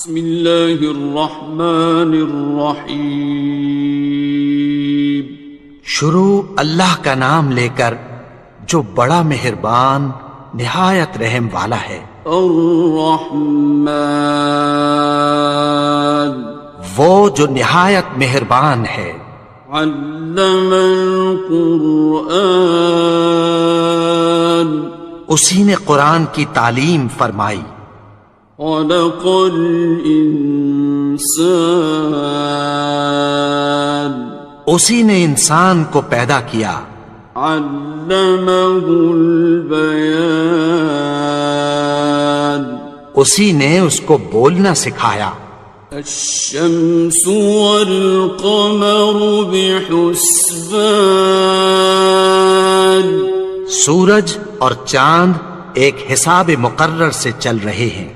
بسم اللہ الرحمن الرحیم. شروع اللہ کا نام لے کر جو بڑا مہربان نہایت رحم والا ہے. الرحمن وہ جو نہایت مہربان ہے. علم القرآن اسی نے قرآن کی تعلیم فرمائی. خلق الانسان اسی نے انسان کو پیدا کیا. علمہ البیان اسی نے اس کو بولنا سکھایا. الشمس والقمر بحسبان سورج اور چاند ایک حساب مقرر سے چل رہے ہیں.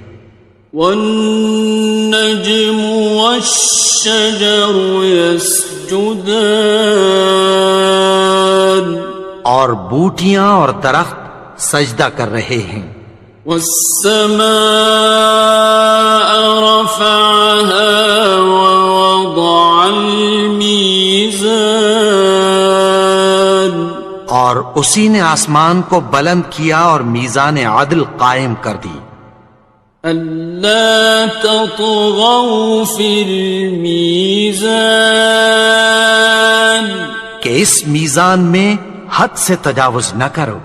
والنجم والشجر يسجدان اور بوٹیاں اور درخت سجدہ کر رہے ہیں. والسماء رفعها ووضع الميزان اور اسی نے آسمان کو بلند کیا اور میزان عدل قائم کر دی. ألا تطغوا في الميزان کہ اس میزان میں حد سے تجاوز نہ کرو.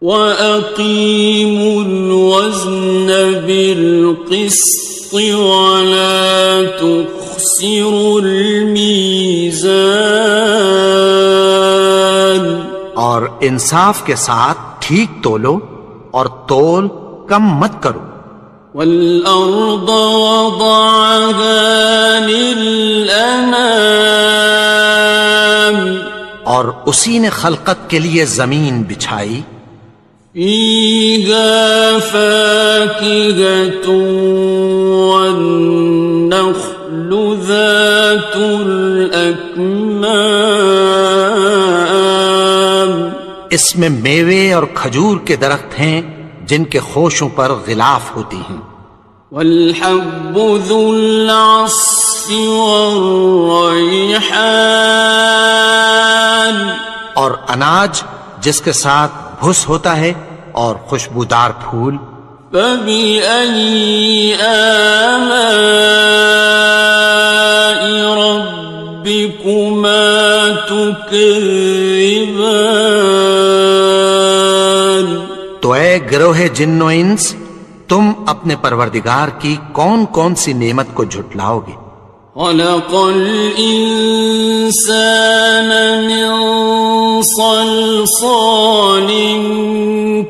وَأَقِيمُوا الْوَزْنَ بِالْقِسْطِ وَلَا تُخْسِرُوا الْمِيزَانَ اور انصاف کے ساتھ ٹھیک تولو اور تول کم مت کرو. وَالْأَرْضَ وَضَعَهَا لِلْأَنَامِ اور اسی نے خلقت کے لیے زمین بچھائی. فِيهَا فَاكِهَةٌ وَالنَّخْلُ ذَاتُ الْأَكْمَامِ اس میں میوے اور کھجور کے درخت ہیں جن کے خوشوں پر غلاف ہوتی ہیں. وَالْحَبُّ ذُو الْعَصْفِ وَالرَّيْحَانِ اور اناج جس کے ساتھ بھس ہوتا ہے اور خوشبودار پھول. فَبِأَيِّ آلَاءِ رَبِّكُمَا تُكَذِّبَانِ تو اے گروہ جن و انس تم اپنے پروردگار کی کون کون سی نعمت کو جھٹلاؤ گے. خَلَقَ الْإِنسَانَ مِنْ صَلْصَالٍ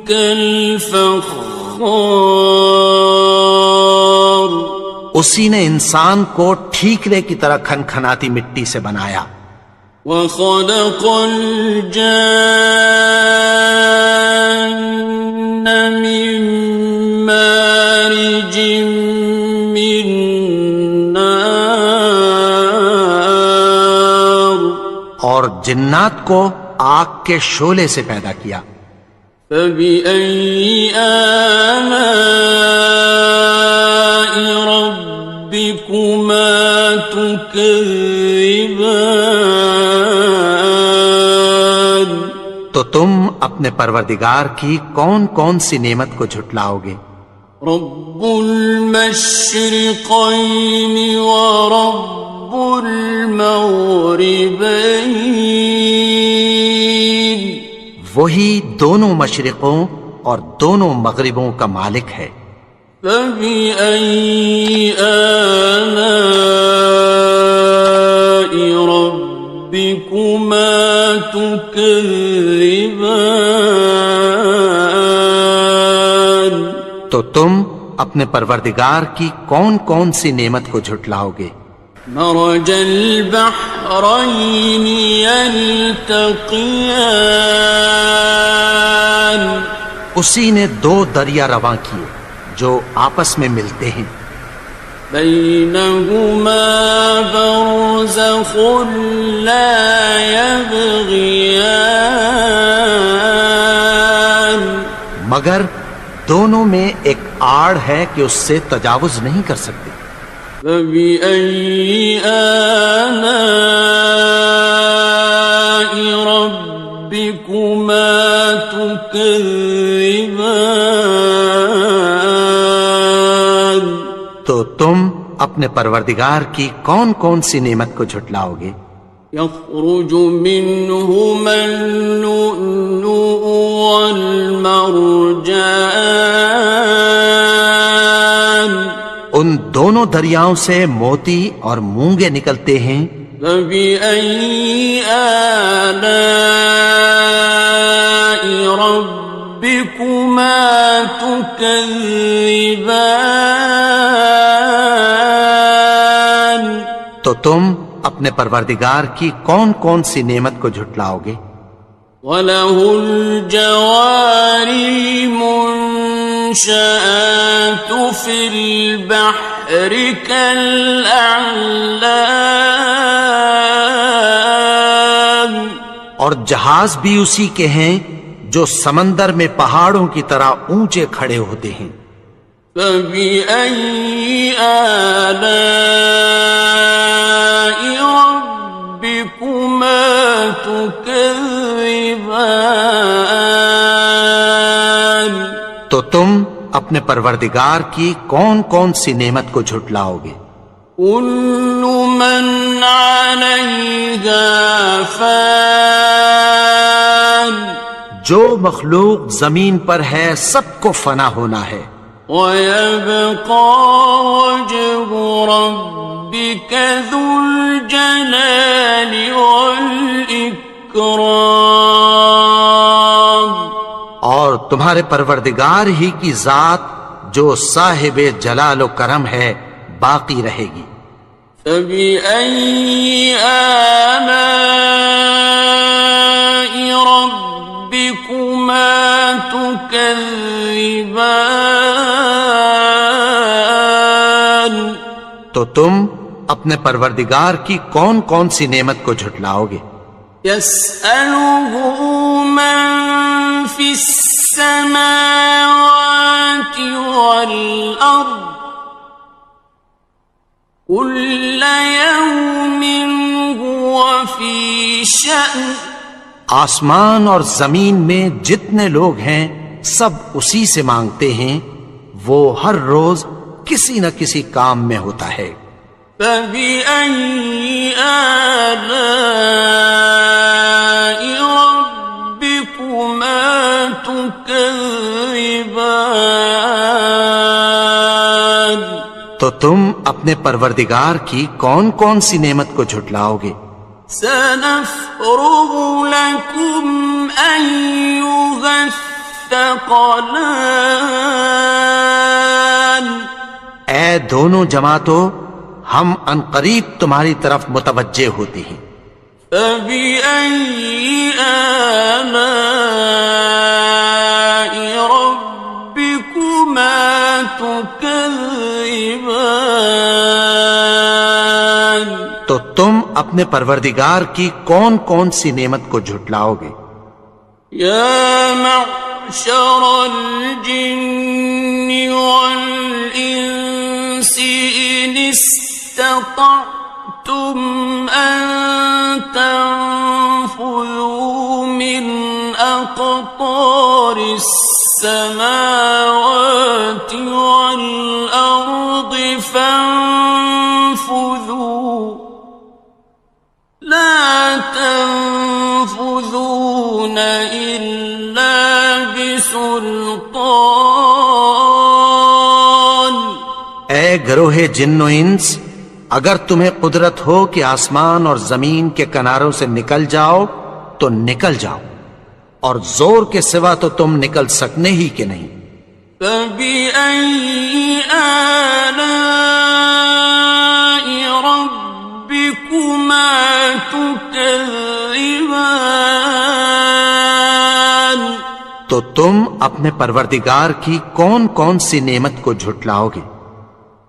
كَالْفَخَّارِ اسی نے انسان کو ٹھیکرے کی طرح کھنکھناتی مٹی سے بنایا. وَخَلَقَ الْجَانَّ مِن مَّارِجٍ مِّن نَّارٍ اور جنات کو آگ کے شعلے سے پیدا کیا. فَبِأَيِّ آلَاءِ رَبِّكُمَا تُكَذِّبَانِ تو تم اپنے پروردگار کی کون کون سی نعمت کو جھٹلاؤ گے. رب المشرقین ورب المغربین وہی دونوں مشرقوں اور دونوں مغربوں کا مالک ہے. فَبِأَيِّ آلَاءِ رَبِّكُمَا تُكَذِّبَانِ تو تم اپنے پروردگار کی کون کون سی نعمت کو جھٹلاؤ گے. مرج البحرین یلتقیان اسی نے دو دریا رواں کیے جو آپس میں ملتے ہیں. بینہما برزخ لا یبغیان مگر دونوں میں ایک آڑ ہے کہ اس سے تجاوز نہیں کر سکتے۔ فبأي آلاء ربكما تكذبان؟ تو تم اپنے پروردگار کی کون کون سی نعمت کو جھٹلاؤ گے؟ يخرج منهما اللؤلؤ والمرجان، ان دونوں دریاؤں سے موتی اور مونگے نکلتے ہیں۔ فبأي آلاء ربكما تكذبان؟ تو تم اپنے پروردگار کی کون کون سی نعمت کو جھٹلاؤ گے؟ وَلَهُ الْجَوَارِ الْمُنشَآتُ فِي الْبَحْرِ كَالْأَعْلَامِ، اور جہاز بھی اسی کے ہیں جو سمندر میں پہاڑوں کی طرح اونچے کھڑے ہوتے ہیں۔ فَبِأَيِّ آلَاءِ رَبِّكُمَا تُكَذِّبَانِ؟ تو تم اپنے پروردگار کی کون کون سی نعمت کو جھٹلاؤ گے؟ كُلُّ مَنْ عَلَيْهَا فَانٍ، جو مخلوق زمین پر ہے سب کو فنا ہونا ہے۔ وَيَبْقَى وَجْهُ رَبِّكَ ذُو الْجَلَالِ وَالْإِكْرَامِ، اور تمہارے پروردگار ہی کی ذات جو صاحب جلال و کرم ہے باقی رہے گی۔ فَبِأَيِّ آلَاءِ رَبِّكُمَا تُكَذِّبَانِ؟ تو تم اپنے پروردگار کی کون کون سی نعمت کو جھٹلاؤ گے؟ يَسْأَلُهُ مَن فِي السَّمَاوَاتِ وَالْأَرْضِ كُلَّ يَوْمٍ هُوَ فِي شَأْنٍ، آسمان اور زمین میں جتنے لوگ ہیں سب اسی سے مانگتے ہیں، وہ ہر روز کسی نہ کسی کام میں ہوتا ہے۔ فَبِأَيِّ آلَاءِ رَبِّكُمَا تُكَذِّبَانِ؟ تو تم اپنے پروردگار کی کون کون سی نعمت کو جھٹلاؤ گے؟ سَنَفْرُغُ لَكُمْ أَيُّهَ الثَّقَلَانِ، اے دونوں جماعتوں، ہم عنقریب تمہاری طرف متوجہ ہوتے ہیں۔ فَبِأَيِّ آلَاءِ رَبِّكُمَا تُكَذِّبَانِ؟ تو تم اپنے پروردگار کی کون کون سی نعمت کو جھٹلاؤ گے؟ يَا مَعْشَرَ الْجِنِّ وَالْإِنسِ إِنِ اسْتَطَعْتُمْ أَن تَنفُذُوا مِنْ أَقْطَارِ السَّمَاوَاتِ وَالْأَرْضِ فَانفُذُوا لَا تَنفُذُونَ إِلَّا بِسُلْطَانٍ۔ اے گروہ جن و انس، اگر تمہیں قدرت ہو کہ آسمان اور زمین کے کناروں سے نکل جاؤ تو نکل جاؤ، اور زور کے سوا تو تم نکل سکنے ہی کہ نہیں۔ فَبِأَيِّ آلَاءِ رَبِّكُمَا تُكَذِّبَانِ؟ تو تم اپنے پروردگار کی کون کون سی نعمت کو جھٹلاؤ گے؟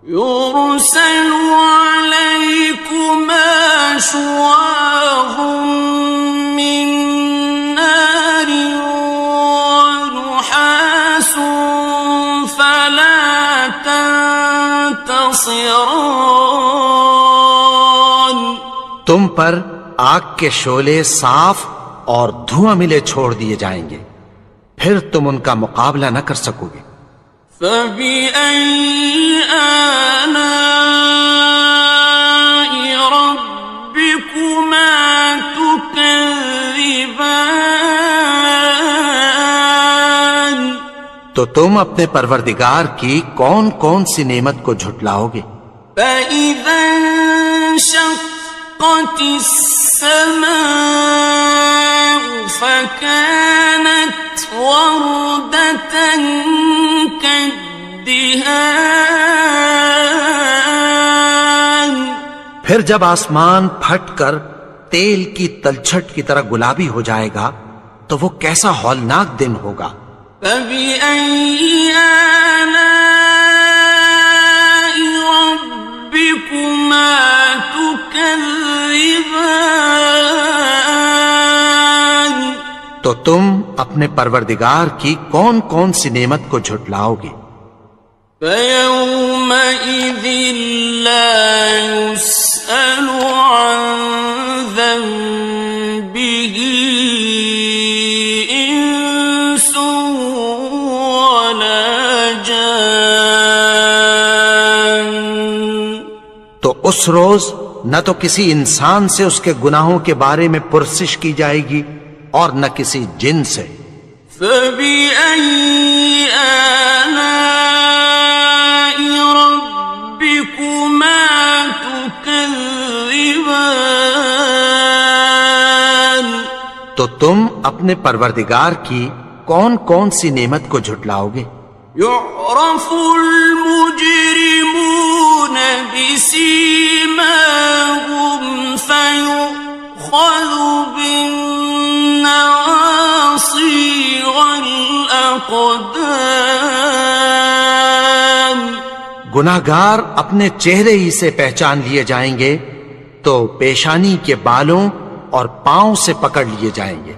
يُرْسَلُ عَلَيْكُمَا شُوَاظٌ مِّن نَّارٍ وَنُحَاسٌ فَلَا تنتصران. تم پر آگ کے شعلے صاف اور دھواں ملے چھوڑ دیے جائیں گے، پھر تم ان کا مقابلہ نہ کر سکو گے۔ فَبِأَيِّ آلَاءِ رَبِّكُمَا تُكَذِّبَانِ. تو تم اپنے پروردگار کی کون کون سی نعمت کو جھٹلاؤ گے؟ فَإِذَا انشَقَّتِ السَّمَاءُ فَكَانَتْ وَرْدَةً كَالدِّهَانِ. پھر جب آسمان پھٹ کر تیل کی تلچھٹ کی طرح گلابی ہو جائے گا تو وہ کیسا ہولناک دن ہوگا۔ فَبِأَيِّ آلَاءِ رَبِّكُمَا تُكَذِّبَانِ. تو تم اپنے پروردگار کی کون کون سی نعمت کو جھٹلاؤ گے؟ فَيَوْمَئِذٍ لَا يُسْأَلُ عَنْ ذَنبِهِ إِنسٌ وَلَا جَانٌ. تو اس روز نہ تو کسی انسان سے اس کے گناہوں کے بارے میں پرسش کی جائے گی اور نہ کسی جن سے۔ فَبِأَيِّ آلَاءِ رَبِّكُمَا تُكَذِّبَانِ. تو تم اپنے پروردگار کی کون کون سی نعمت کو جھٹلاؤ گے؟ يُعْرَفُ الْمُجْرِمُونَ بِسِيمَاهُمْ فَيُؤْخَذُ بِالنَّوَاصِي وَالْأَقْدَامِ. گناہگار اپنے چہرے ہی سے پہچان لیے جائیں گے تو پیشانی کے بالوں اور پاؤں سے پکڑ لیے جائیں گے۔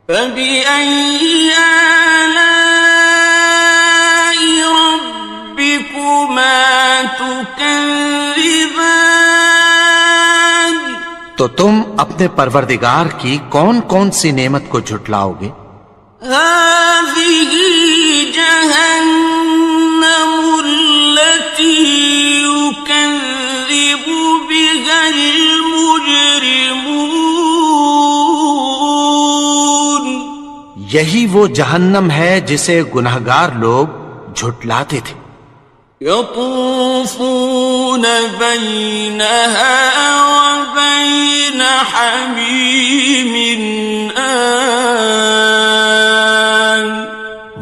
فَبِأَيِّ آلَاءِ رَبِّكُمَا تُكَذِّبَانِ. تو تم اپنے پروردگار کی کون کون سی نعمت کو جھٹلاؤ گے؟ هَٰذِهِ جَهَنَّمُ الَّتِي يُكَذِّبُ بِهَا الْمُجْرِمُونَ. یہی وہ جہنم ہے جسے گناہگار لوگ جھٹلاتے تھے۔ يَطُوفُونَ بَيْنَهَا وَبَيْنَ حَمِيمٍ آنٍ.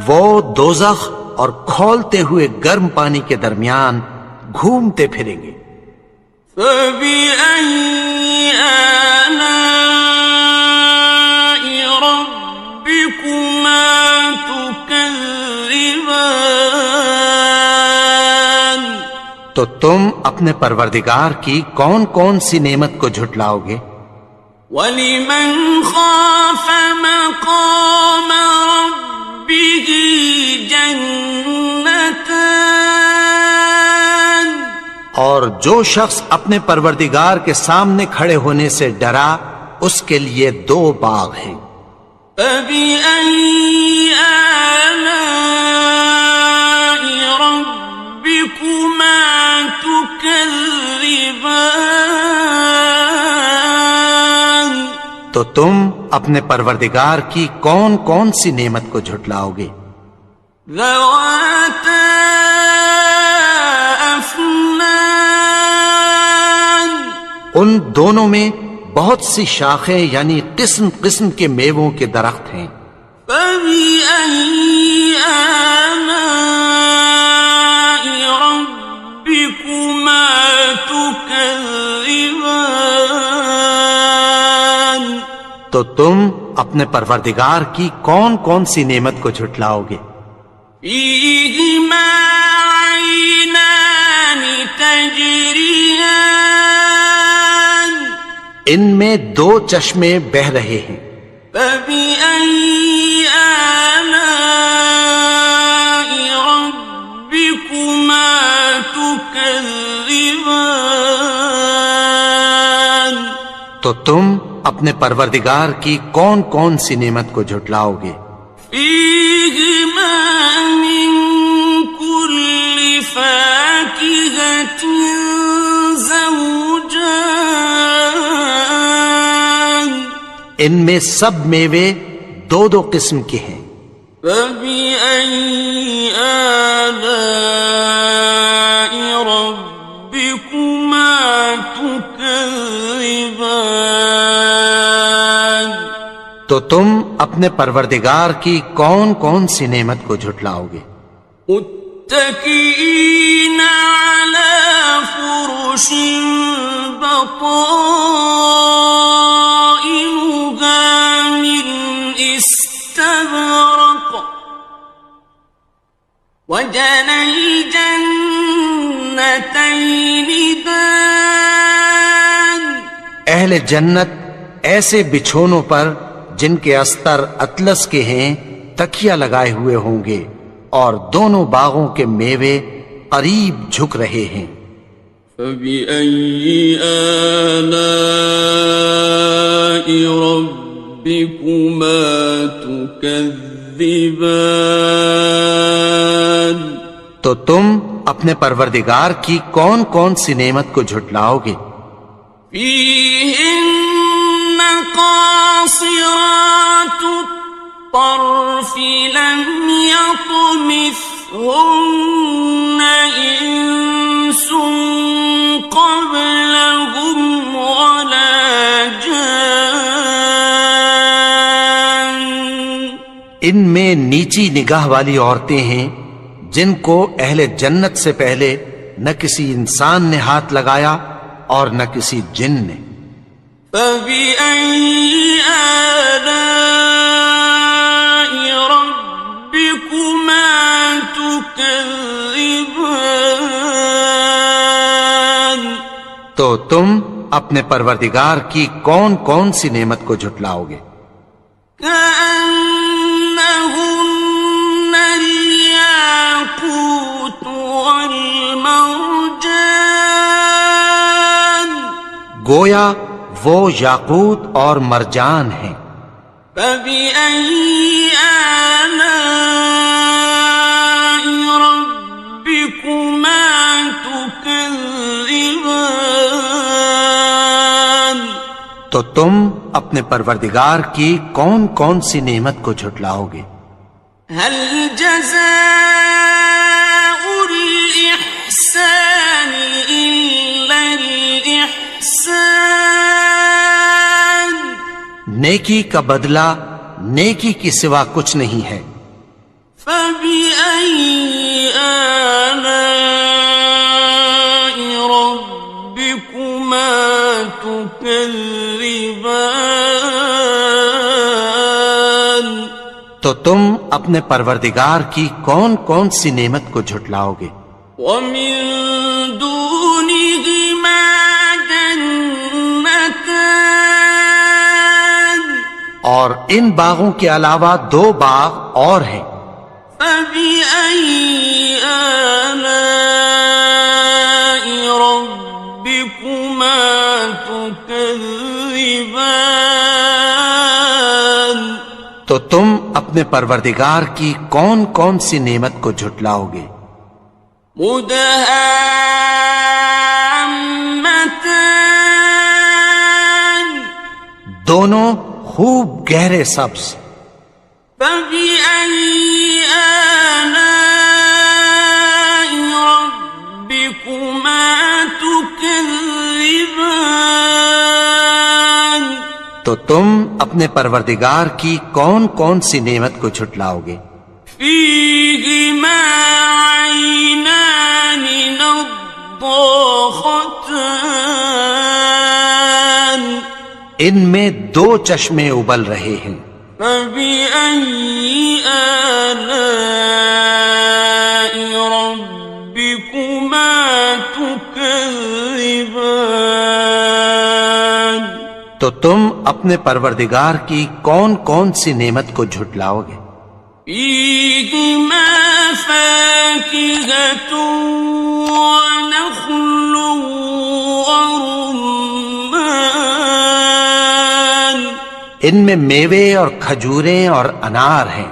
وہ دوزخ اور کھولتے ہوئے گرم پانی کے درمیان گھومتے پھریں گے۔ فَبِأَيِّ آلَاءِ رَبِّكُمَا تُكَذِّبَانِ. تو تم اپنے پروردگار کی کون کون سی نعمت کو جھٹلاؤ گے؟ وَلِمَنْ خَافَ مَقَامَ رَبِّهِ جَنَّتَانِ. اور جو شخص اپنے پروردگار کے سامنے کھڑے ہونے سے ڈرا اس کے لیے 2 باغ ہیں۔ فَبِأَيِّ آلَاءِ رَبِّكُمَا تُكَذِّبَانِ. تو تم اپنے پروردگار کی کون کون سی نعمت کو جھٹلاؤ گے؟ ذَوَاتَا أَفْنَانٍ. ان دونوں میں بہت سی شاخیں یعنی قسم قسم کے میووں کے درخت ہیں۔ فَبِأَيِّ آلَاءِ رَبِّكُمَا تُكَذِّبَانِ. تو تم اپنے پروردگار کی کون کون سی نعمت کو جھٹلاؤ گے؟ فِيهِمَا عَيْنَانِ تَجْرِيَانِ. ان میں 2 چشمے بہہ رہے ہیں۔ فَبِأَيِّ آلَاءِ رَبِّكُمَا تكذبان تو تم اپنے پروردگار کی کون کون سی نعمت کو جھٹلاؤ گے؟ فيهما من كل فاكهة زوجان ان میں سب میوے دو دو قسم کے ہیں۔ فبأي آلاء ربكما تكذبان تو تم اپنے پروردگار کی کون کون سی نعمت کو جھٹلاؤ گے؟ متكئين على فرش بطائنها من استبرق وجنى الجنتين دان اہل جنت ایسے بچھونوں پر جن کے استر اطلس کے ہیں تکیہ لگائے ہوئے ہوں گے، اور دونوں باغوں کے میوے قریب جھک رہے ہیں۔ فبأي آلاء ربكما تكذبان تو تم اپنے پروردگار کی کون کون سی نعمت کو جھٹلاؤ گے؟ فيهن قاصرات الطرف لم يطمثهن إنس قبلهم ولا جان ان میں نیچی نگاہ والی عورتیں ہیں جن کو اہل جنت سے پہلے نہ کسی انسان نے ہاتھ لگایا اور نہ کسی جن نے۔ فبأي آلاء ربكما تكذبان تو تم اپنے پروردگار کی کون کون سی نعمت کو جھٹلاؤ گے؟ كأنهن الياقوت والمرجان گویا وہ یاقوت اور مرجان ہیں۔ فبأي آلاء ربكما تكذبان تو تم اپنے پروردگار کی کون کون سی نعمت کو جھٹلاؤ گے؟ هل جزاء الإحسان إلا الإحسان نیکی کا بدلہ نیکی کی سوا کچھ نہیں ہے۔ فبأي آلاء ربكما تكذبان تو تم اپنے پروردگار کی کون کون سی نعمت کو جھٹلاؤ گے؟ ومن دونهما جنتان اور ان باغوں کے علاوہ دو باغ اور ہیں۔ فبأي آلاء ربكما تكذبان تو تم اپنے پروردگار کی کون کون سی نعمت کو جھٹلاؤ گے؟ مدهامتان دونوں خوب گہرے سبز۔ فبأي آلاء ربكما تكذبان تو تم اپنے پروردگار کی کون کون سی نعمت کو جھٹلاؤ گے؟ فيهما عينان نضاختان ان میں دو چشمے ابل رہے ہیں۔ فبأي آلاء ربكما تكذبان تو تم اپنے پروردگار کی کون کون سی نعمت کو جھٹلاؤ گے؟ فيهما فاكهة ونخل ورمان ان میں میوے اور کھجوریں اور انار ہیں.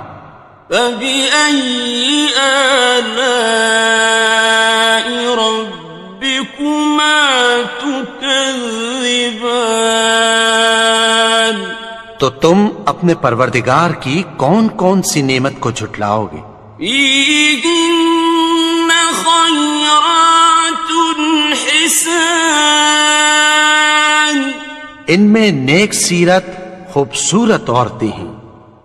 فبأي آلاء ربكما تكذبان تو تم اپنے پروردگار کی کون کون سی نعمت کو جھٹلاؤ گے؟ فيهن خيرات حسان ان میں نیک سیرت خوبصورت عورتیں ہیں.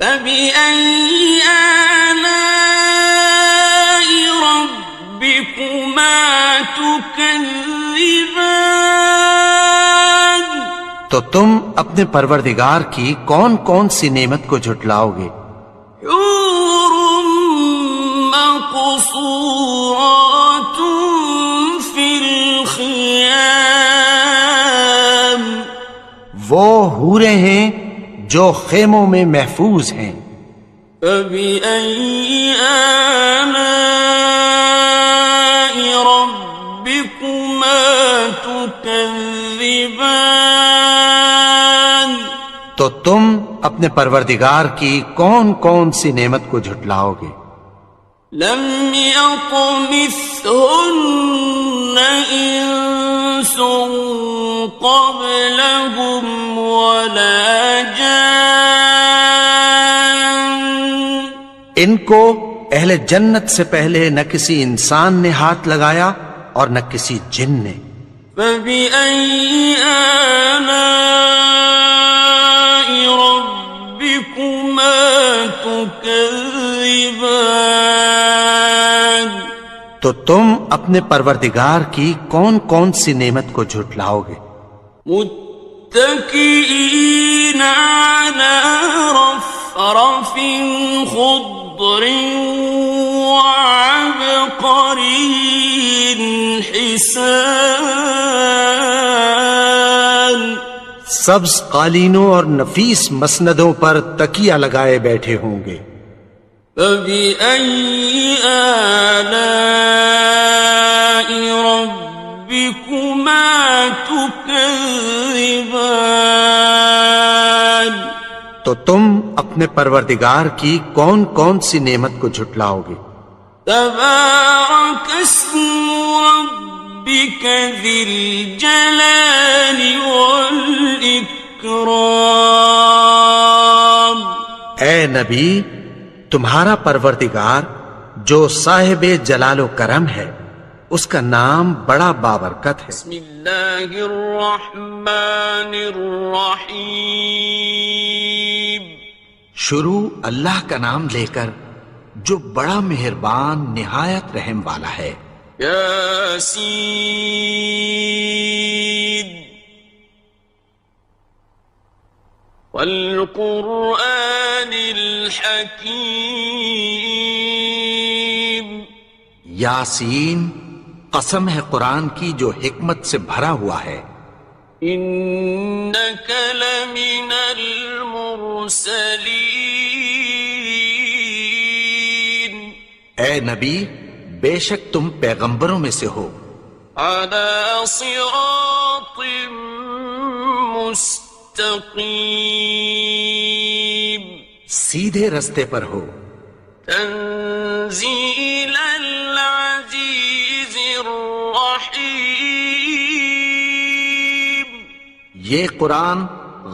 فبأي آلاء ربكما تكذبان تو تم اپنے پروردگار کی کون کون سی نعمت کو جھٹلاؤ گے؟ حور مقصورات في الخيام وہ حوریں ہیں جو خیموں میں محفوظ ہیں. فبأي آلاء ربكما تكذبان تو تم اپنے پروردگار کی کون کون سی نعمت کو جھٹلاؤ گے؟ لم يطمثهن إنس قبلهم ولا جان ان کو اہل جنت سے پہلے نہ کسی انسان نے ہاتھ لگایا اور نہ کسی جن نے. فبأي آلاء ربكما تكذبان تو تم اپنے پروردگار کی کون کون سی نعمت کو جھٹلاؤ گے؟ متكئين على رفرف خضر وعبقري حسان سبز قالینوں اور نفیس مسندوں پر تکیہ لگائے بیٹھے ہوں گے. فبأي آلاء ربكما تكذبان تو تم اپنے پروردگار کی کون کون سی نعمت کو جھٹلاؤ گے؟ تبارك اسم ربك ذي الجلال والإكرام اے نبی، تمہارا پروردگار جو صاحب جلال و کرم ہے اس کا نام بڑا بابرکت ہے. بسم اللہ الرحمن الرحیم شروع اللہ کا نام لے کر جو بڑا مہربان نہایت رحم والا ہے. یاسین والقرآن الحکیم یاسین، قسم ہے قرآن کی جو حکمت سے بھرا ہوا ہے. انک لمن المرسلین اے نبی، بے شک تم پیغمبروں میں سے ہو. علی صراط مستقیم سیدھے رستے پر ہو. تنزیل العزیز الرحیم یہ قرآن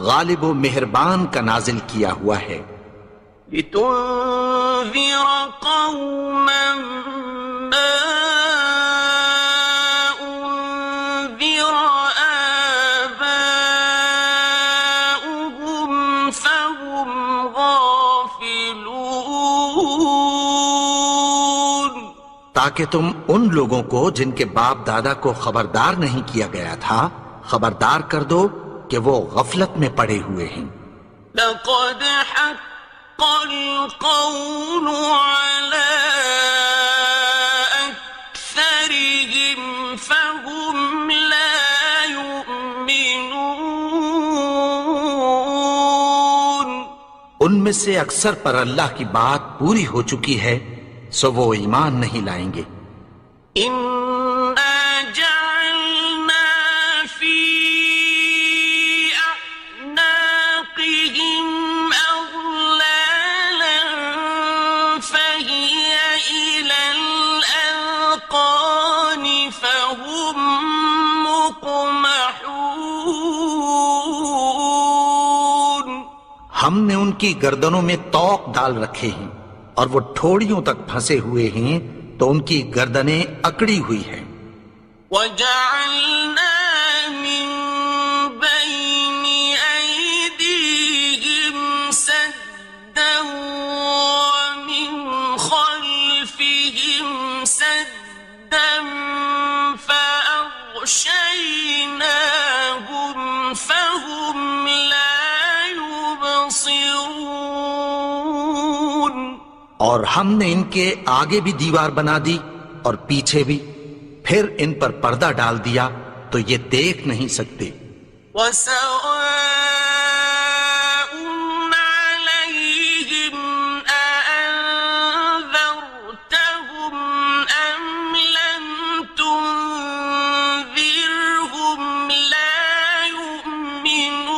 غالب و مہربان کا نازل کیا ہوا ہے. لتنذر قوما ما انذر آباؤهم فهم غافلون تاکہ تم ان لوگوں کو جن کے باپ دادا کو خبردار نہیں کیا گیا تھا خبردار کر دو کہ وہ غفلت میں پڑے ہوئے ہیں. لقد حق القول على أكثرهم فهم لا يؤمنون ان میں سے اکثر پر اللہ کی بات پوری ہو چکی ہے سو وہ ایمان نہیں لائیں گے۔ إنا جعلنا في أعناقهم أغلالا فهي إلى الأذقان فهم مقمحون۔ ہم نے ان کی گردنوں میں طوق ڈال رکھے ہیں اور وہ ٹھوڑیوں تک پھنسے ہوئے ہیں تو ان کی گردنیں اکڑی ہوئی ہیں۔ وَجَعَلْنَا مِن بَيْنِ أَيْدِيهِمْ سَدًّا وَمِنْ خَلْفِهِمْ سَدًّا فَأَغْشَيْنَاهُمْ فَهُمْ لَا يُبْصِرُونَ۔ اور ہم نے ان کے آگے بھی دیوار بنا دی اور پیچھے بھی، پھر ان پر پردہ ڈال دیا تو یہ دیکھ نہیں سکتے۔ وَسَوَاءٌ عَلَيْهِمْ أَأَنذَرْتَهُمْ أَمْ لَمْ تُنذِرْهُمْ لَا يُؤْمِنُونَ۔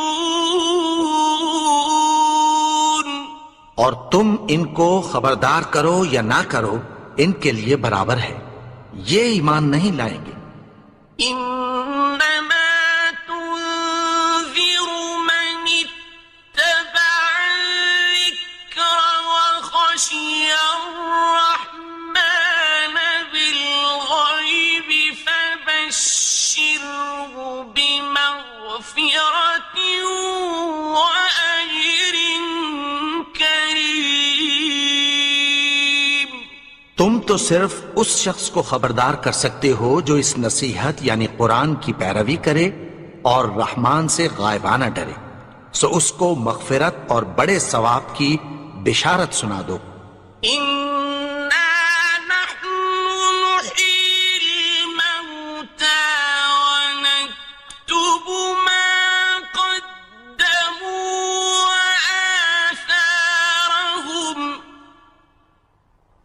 اور تم ان کو خبردار کرو یا نہ کرو ان کے لیے برابر ہے، یہ ایمان نہیں لائیں گے۔ إنما تنذر من اتبع الذكر وخشي الرحمن بالغيب فبشره بمغفرة وأجر كريم۔ تم تو صرف اس شخص کو خبردار کر سکتے ہو جو اس نصیحت یعنی قرآن کی پیروی کرے اور رحمان سے غائبانہ ڈرے، سو اس کو مغفرت اور بڑے ثواب کی بشارت سنا دو۔ إنا نحن نحيي الموتى ونكتب ما قدموا وآثارهم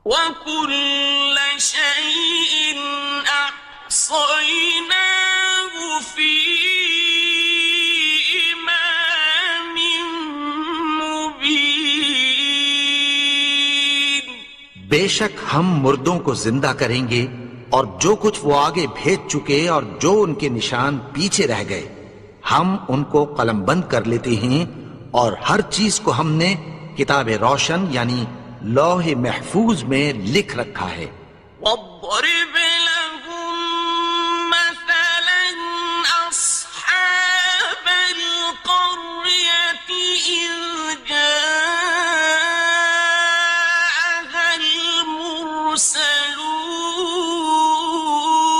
وكل شيء أحصيناه في إمام مبين۔ بے شک ہم مردوں کو زندہ کریں گے اور جو کچھ وہ آگے بھیج چکے اور جو ان کے نشان پیچھے رہ گئے ہم ان کو قلم بند کر لیتے ہیں، اور ہر چیز کو ہم نے کتاب روشن یعنی لوح محفوظ میں لکھ رکھا ہے۔ واضرب لهم مثلا أصحاب القرية إذ جاءها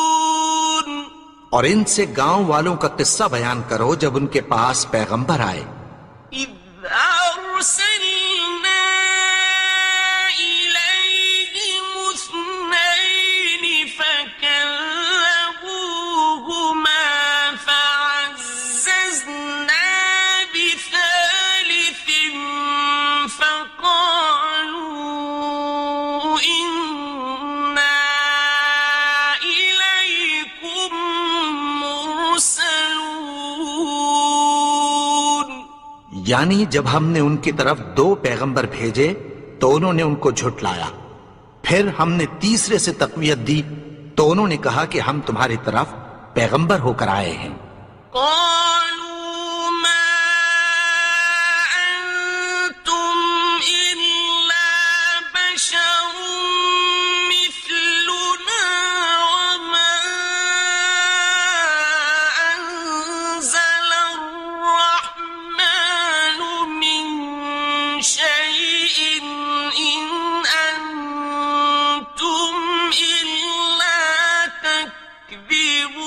المرسلون۔ اور ان سے گاؤں والوں کا قصہ بیان کرو جب ان کے پاس پیغمبر آئے۔ إذ أرسلنا إليهم اثنين فكذبوهما فعززنا بثالث فقالوا إنا إليكم مرسلون۔ یعنی جب ہم نے ان کی طرف 2 پیغمبر بھیجے تو انہوں نے ان کو جھٹلایا، پھر ہم نے تیسرے سے تقویت دی تو انہوں نے کہا کہ ہم تمہاری طرف پیغمبر ہو کر آئے ہیں۔ قالوا ما أنتم إلا بشر مثلنا وما أنزل الرحمن من شيء إن أنتم إلا تكذبون۔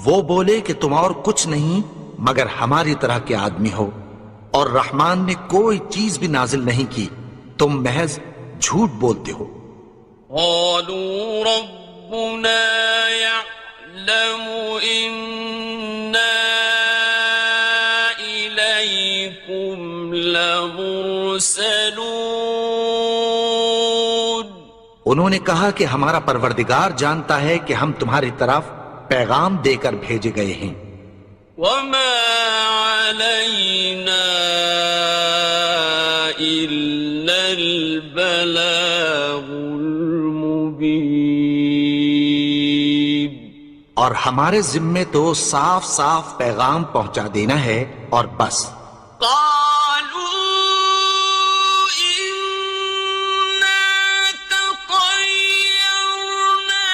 وہ بولے کہ تم اور کچھ نہیں مگر ہماری طرح کے آدمی ہو، اور رحمان نے کوئی چیز بھی نازل نہیں کی، تم محض جھوٹ بولتے ہو۔ قالوا ربنا يعلم إنا إليكم لمرسلون يرسلون انہوں نے کہا کہ ہمارا پروردگار جانتا ہے کہ ہم تمہاری طرف پیغام دے کر بھیجے گئے ہیں، وما علينا إلا البلاغ المبين اور ہمارے ذمے تو صاف صاف پیغام پہنچا دینا ہے اور بس۔ قالوا إنا تطيرنا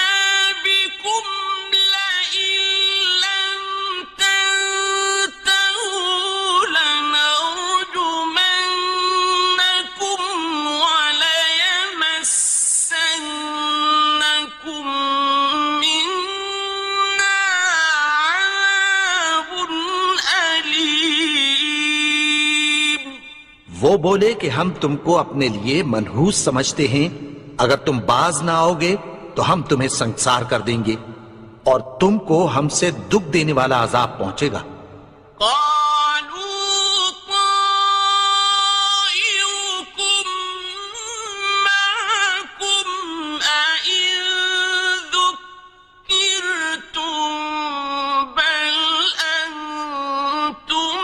بكم لئن لم تنتهوا لنرجمنكم وليمسنكم منا عذاب أليم۔ وہ بولے کہ ہم تم کو اپنے لیے منحوس سمجھتے ہیں، اگر تم باز نہ آؤ گے تو ہم تمہیں سنسار کر دیں گے اور تم کو ہم سے دکھ دینے والا عذاب پہنچے گا۔ قالوا طائركم معكم أئن ذكرتم بل أنتم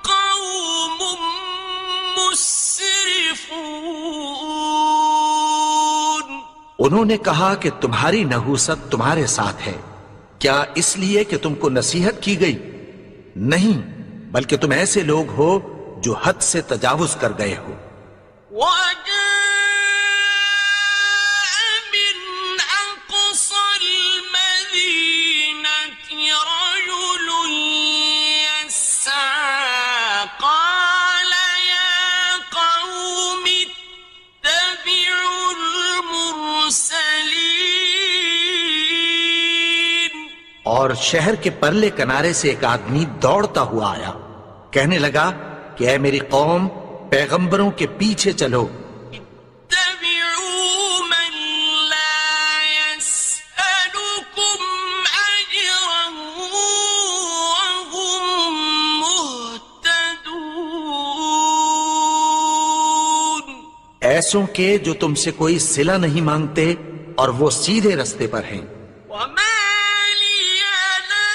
قوم مسرفون۔ انہوں نے کہا کہ تمہاری نحوست تمہارے ساتھ ہے، کیا اس لیے کہ تم کو نصیحت کی گئی؟ نہیں، بلکہ تم ایسے لوگ ہو جو حد سے تجاوز کر گئے ہو۔ وجاء من أقصى المدينة رجل يسعى قال يا قوم اتبعوا المرسلين۔ اور شہر کے پرلے کنارے سے ایک آدمی دوڑتا ہوا آیا، کہنے لگا کہ اے میری قوم، پیغمبروں کے پیچھے چلو، اتبعوا من لا يسألكم أجرا وهم مهتدون۔ ایسوں کے جو تم سے کوئی صلہ نہیں مانگتے اور وہ سیدھے رستے پر ہیں۔ وما لي لا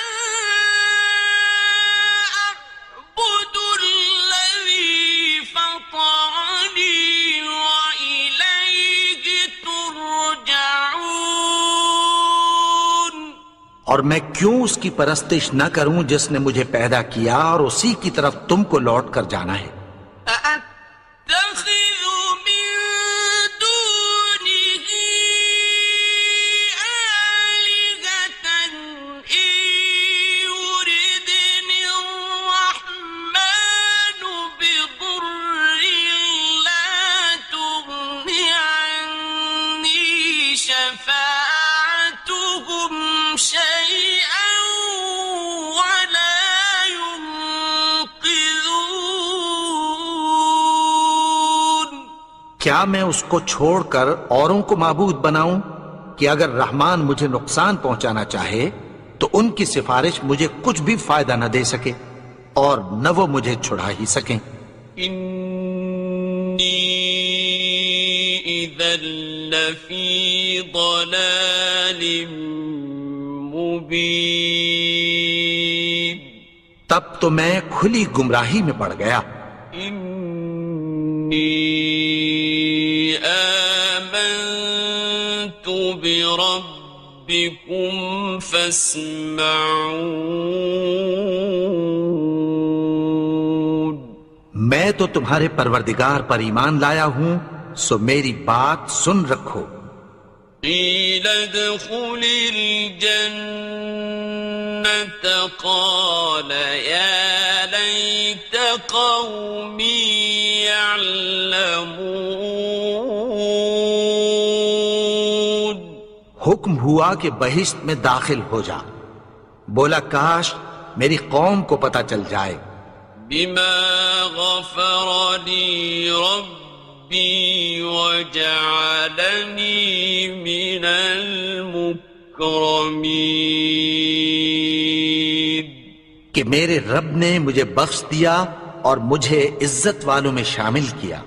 أعبد الذي فطرني وإليه ترجعون۔ اور میں کیوں اس کی پرستش نہ کروں جس نے مجھے پیدا کیا اور اسی کی طرف تم کو لوٹ کر جانا ہے۔ أأتخذ من دونه آلهة إن يردني الرحمن بضر لا تغن عني شفاعتهم شيئا ولا ينقذون۔ کیا میں اس کو چھوڑ کر اوروں کو معبود بناؤں کہ اگر رحمان مجھے نقصان پہنچانا چاہے تو ان کی سفارش مجھے کچھ بھی فائدہ نہ دے سکے اور نہ وہ مجھے چھڑا ہی سکیں۔ إني إذا لفي ضلال مبين۔ تب تو میں کھلی گمراہی میں پڑ گیا۔ إني آمنت بربكم فاسمعون۔ میں تو تمہارے پروردگار پر ایمان لایا ہوں، سو میری بات سن رکھو۔ قيل ادخل الجنة قال يا ليت قومي يعلمون۔ حکم ہوا کہ بہشت میں داخل ہو جا، بولا کاش میری قوم کو پتہ چل جائے۔ بما غفر لي ربي وجعلني من المكرمين۔ کہ میرے رب نے مجھے بخش دیا اور مجھے عزت والوں میں شامل کیا۔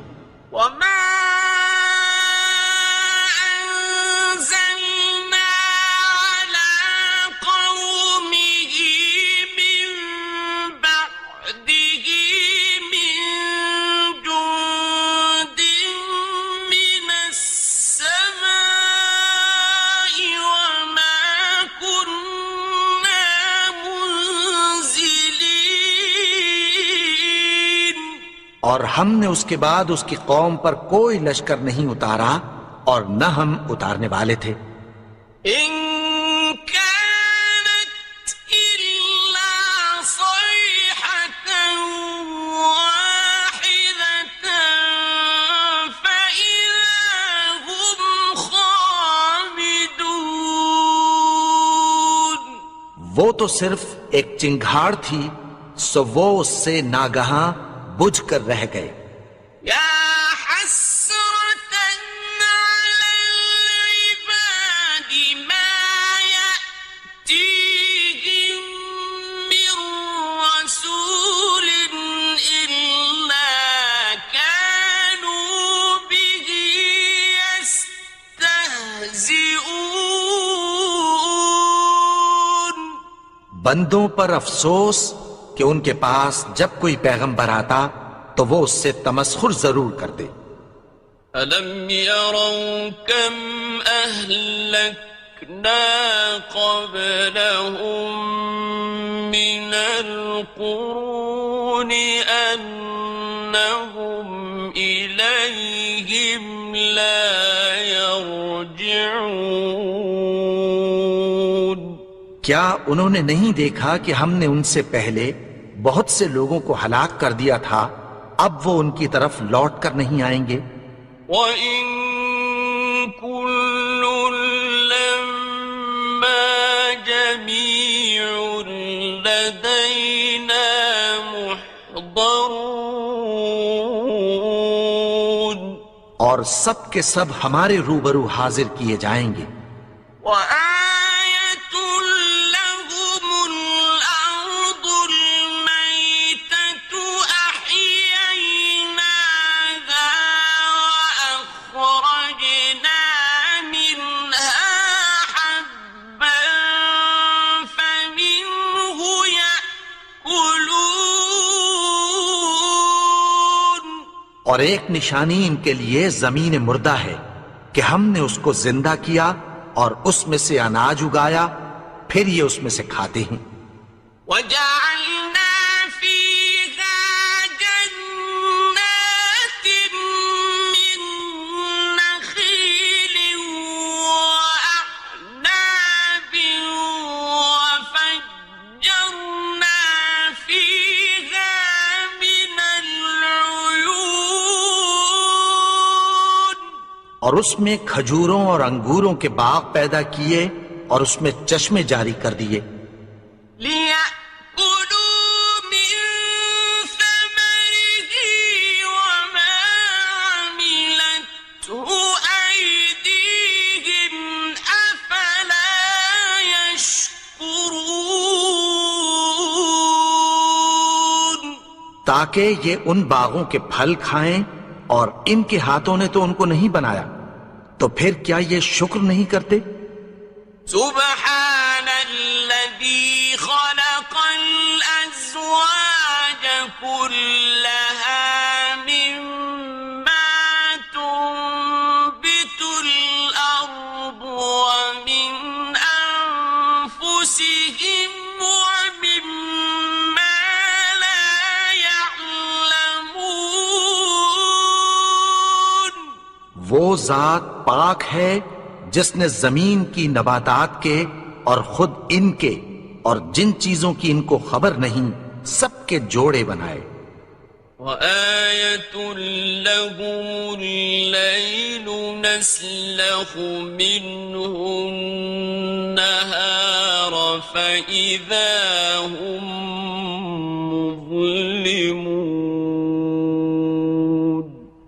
اور ہم نے اس کے بعد اس کی قوم پر کوئی لشکر نہیں اتارا اور نہ ہم اتارنے والے تھے. إن كانت إلا صيحة واحدة فإذا هم خامدون. وہ تو صرف ایک چنگھاڑ تھی، سو وہ اس سے ناگہاں بجھ کر رہ گئے. يا حسرة على العباد ما يأتيهم من رسول إلا كانوا به يستهزئون. بندوں پر افسوس کہ ان کے پاس جب کوئی پیغمبر آتا تو وہ اس سے تمسخر ضرور کرتے. ألم يروا كم أهلكنا قبلهم من القرون أنهم إليهم لا يرجعون. کیا انہوں نے نہیں دیکھا کہ ہم نے ان سے پہلے بہت سے لوگوں کو ہلاک کر دیا تھا، اب وہ ان کی طرف لوٹ کر نہیں آئیں گے. وَإِن كُلٌّ لَّمَّا جَمِيعٌ لَّدَيْنَا مُحْضَرُونَ. اور سب کے سب ہمارے روبرو حاضر کیے جائیں گے. وَآيَةٌ لَّهُمُ الْأَرْضُ الْمَيْتَةُ أَحْيَيْنَاهَا وَأَخْرَجْنَا مِنْهَا حَبًّا فَمِنْهُ يَأْكُلُونَ. اور ایک نشانی ان کے لیے زمین مردہ ہے کہ ہم نے اس کو زندہ کیا اور اس میں سے اناج اگایا، پھر یہ اس میں سے کھاتے ہیں. وَجَعَلْنَا فِيهَا جَنَّاتٍ مِّن نَّخِيلٍ وَأَعْنَابٍ وَفَجَّرْنَا فِيهَا مِنَ الْعُيُونِ. اور اس میں کھجوروں اور انگوروں کے باغ پیدا کیے اور اس میں چشمے جاری کر دیے. لِيَأْكُلُوا مِن ثَمَرِهِ وَمَا عَمِلَتْهُ أَيْدِيهِمْ أَفَلَا يَشْكُرُونَ. تاکہ یہ ان باغوں کے پھل کھائیں، اور ان کے ہاتھوں نے تو ان کو نہیں بنایا، تو پھر کیا یہ شکر نہیں کرتے؟ سبحان الذي خلق الأزواج كلها مما تنبت الأرض ومن أنفسهم ومما لا يعلمون. وہ ذات پاک ہے جس نے زمین کی نباتات کے اور خود ان کے اور جن چیزوں کی ان کو خبر نہیں سب کے جوڑے بنائے. وَآيَةٌ لَّهُمُ اللَّيْلُ نَسْلَخُ مِنْهُ النَّهَارَ فَإِذَا هُم مُظْلِمُونَ.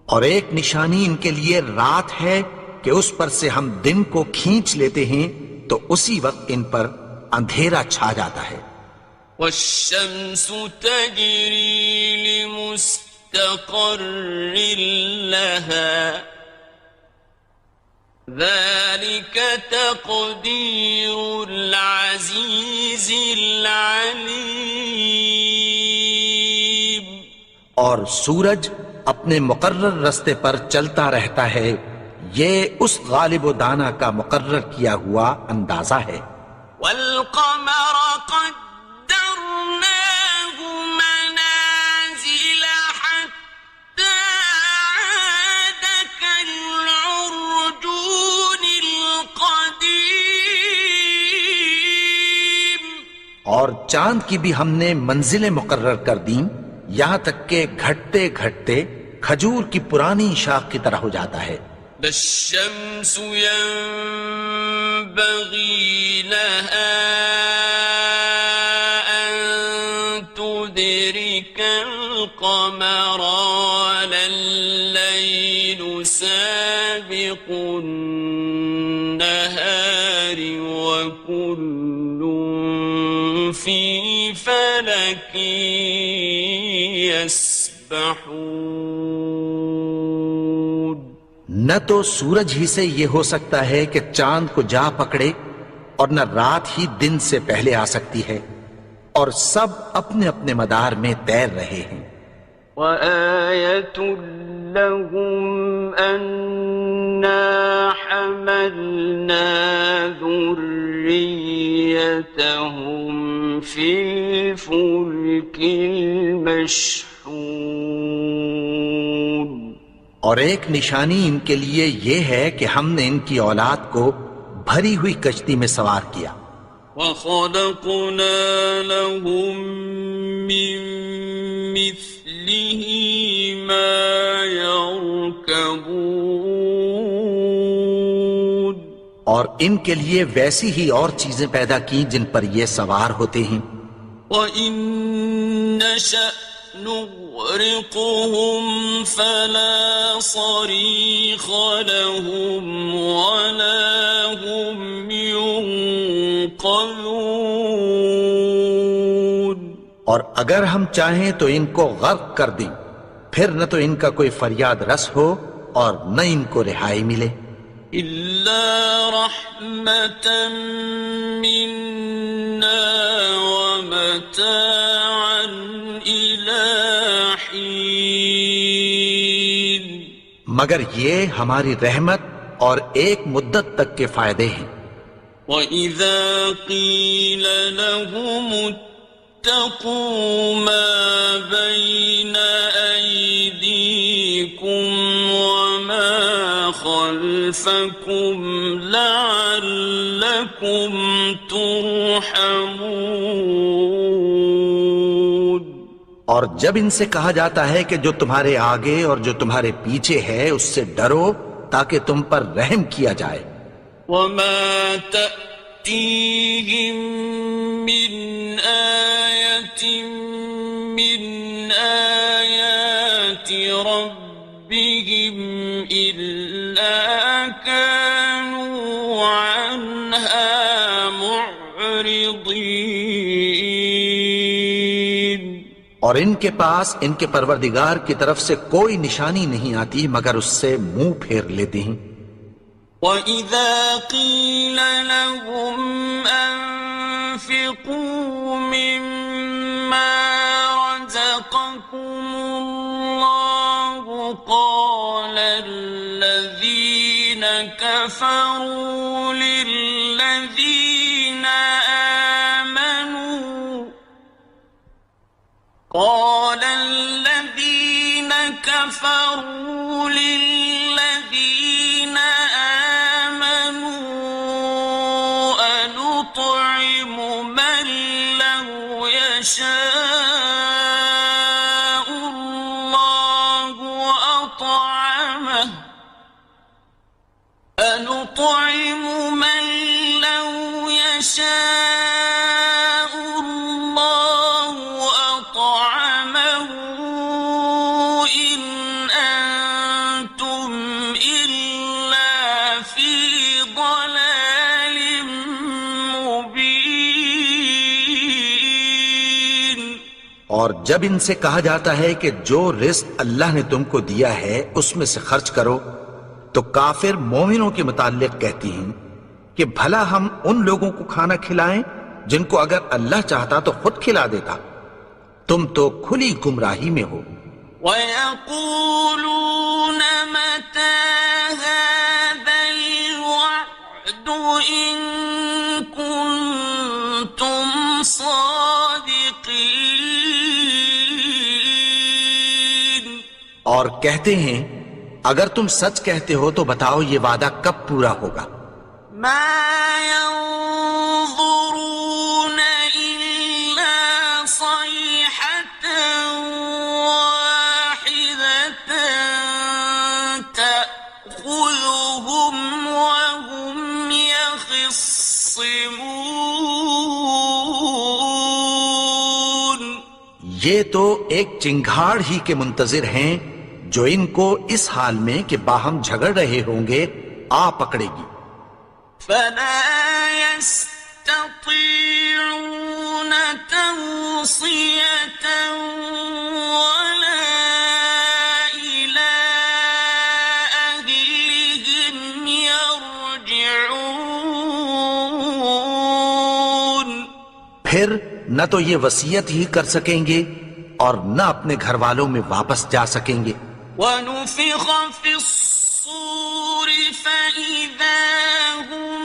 اور ایک نشانی ان کے لیے رات ہے کہ اس پر سے ہم دن کو کھینچ لیتے ہیں تو اسی وقت ان پر اندھیرا چھا جاتا ہے. وَالشَّمْسُ تَجْرِي لِمُسْتَقَرٍّ لَهَا ذَلِكَ تَقْدِيرُ الْعَزِيزِ الْعَلِيمِ. اور سورج اپنے مقرر رستے پر چلتا رہتا ہے، یہ اس غالب و دانا کا مقرر کیا ہوا اندازہ ہے. وَالْقَمَرَ قَدَّرْنَاهُ مَنَازِلَ حَتَّى اور چاند کی بھی ہم نے منزلیں مقرر کر دیں، یہاں تک کہ گھٹتے گھٹتے کھجور کی پرانی شاخ کی طرح ہو جاتا ہے۔ لا الشمس ينبغي لها أن تدرك القمر ولا الليل سابق النهار وكل في فلك يسبحون۔ نہ تو سورج ہی سے یہ ہو سکتا ہے کہ چاند کو جا پکڑے، اور نہ رات ہی دن سے پہلے آ سکتی ہے، اور سب اپنے اپنے مدار میں تیر رہے ہیں۔ وَآيَةٌ لَهُمْ أَنَّا حَمَلْنَا ذُرِّيَّتَهُمْ فِي الْفُلْكِ الْمَشْحُونِ۔ اور ایک نشانی ان کے لیے یہ ہے کہ ہم نے ان کی اولاد کو بھری ہوئی کشتی میں سوار کیا۔ وَخَلَقْنَا لَهُم مِّن مِّثْلِهِ مَا يَرْكَبُونَ۔ اور ان کے لیے ویسی ہی اور چیزیں پیدا کی جن پر یہ سوار ہوتے ہیں۔ وَإِن نَّشَأْ نُغْرِقْهُمْ فَلَا صَرِيخَ لَهُمْ وَلَا هُمْ يُنقَذُونَ۔ اور اگر ہم چاہیں تو ان کو غرق کر دیں، پھر نہ تو ان کا کوئی فریاد رس ہو اور نہ ان کو رہائی ملے۔ إِلَّا رَحْمَةً مِّنَّا وَمَتَاعًا إِلَىٰ حِينٍ۔ مگر یہ ہماری رحمت اور ایک مدت تک کے فائدے ہیں۔ وَإِذَا قِيلَ لَهُمُ اتَّقُوا مَا بَيْنَ أَيْدِيكُمْ وَمَا خَلْفَكُمْ لَعَلَّكُمْ تُرْحَمُونَ۔ اور جب ان سے کہا جاتا ہے کہ جو تمہارے آگے اور جو تمہارے پیچھے ہے اس سے ڈرو تاکہ تم پر رحم کیا جائے۔ وَمَا تَأْتِيهِم مِّنْ آيَةٍ مِّنْ آيَاتِ رَبِّهِمْ إِلَّا كَانُوا عَنْهَا مُعْرِضِينَ۔ اور ان کے پاس ان کے پروردگار کی طرف سے کوئی نشانی نہیں آتی مگر اس سے منہ پھیر لیتے ہیں۔ وَإِذَا قِيلَ لَهُمْ أَنفِقُوا مِمَّا رَزَقَكُمُ اللَّهُ قَالَ الَّذِينَ كَفَرُوا لِلَّذِينَ آمَنُوا أَنُطْعِمُ مَن لَّوْ يَشَاءُ اللَّهُ أَطْعَمَهُ أَنُطْعِمُ مَن لَّوْ يَشَاءُ اللَّهُ أَطْعَمَهُ إِنْ أَنتُمْ إِلَّا فِي ضَلَالٍ مُّبِينٍ۔ اور جب ان سے کہا جاتا ہے کہ جو رزق اللہ نے تم کو دیا ہے اس میں سے خرچ کرو، تو کافر مومنوں کے متعلق کہتی ہیں کہ بھلا ہم ان لوگوں کو کھانا کھلائیں جن کو اگر اللہ چاہتا تو خود کھلا دیتا۔ تم تو کھلی گمراہی میں ہو۔ وَيَقُولُونَ مَتَىٰ هَٰذَا الْوَعْدُ إِن كُنتُمْ صَادِقِينَ۔ اور کہتے ہیں اگر تم سچ کہتے ہو تو بتاؤ یہ وعدہ کب پورا ہوگا۔ مَا يَنظُرُونَ إِلَّا يختصمون یہ تو ایک چنگھاڑ ہی کے منتظر ہیں جو ان کو اس حال میں کہ باہم جھگڑ رہے ہوں گے آ پکڑے گی. فلا يستطيعون توصية ولا إلى أهلهم يرجعون. پھر نہ تو یہ وصیت ہی کر سکیں گے اور نہ اپنے گھر والوں میں واپس جا سکیں گے. ونفخ في الصور فإذا هم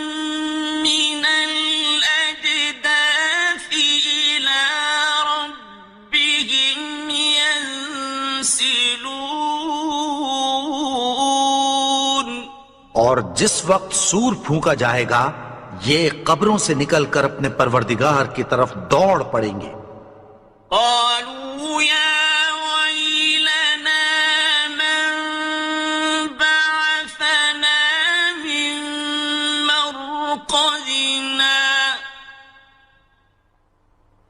من الأجداث إلى ربهم ينسلون. اور جس وقت سور پھونکا جائے گا یہ قبروں سے نکل کر اپنے پروردگار کی طرف دوڑ پڑیں گے. قالوا يا ويلنا من بعثنا من مرقدنا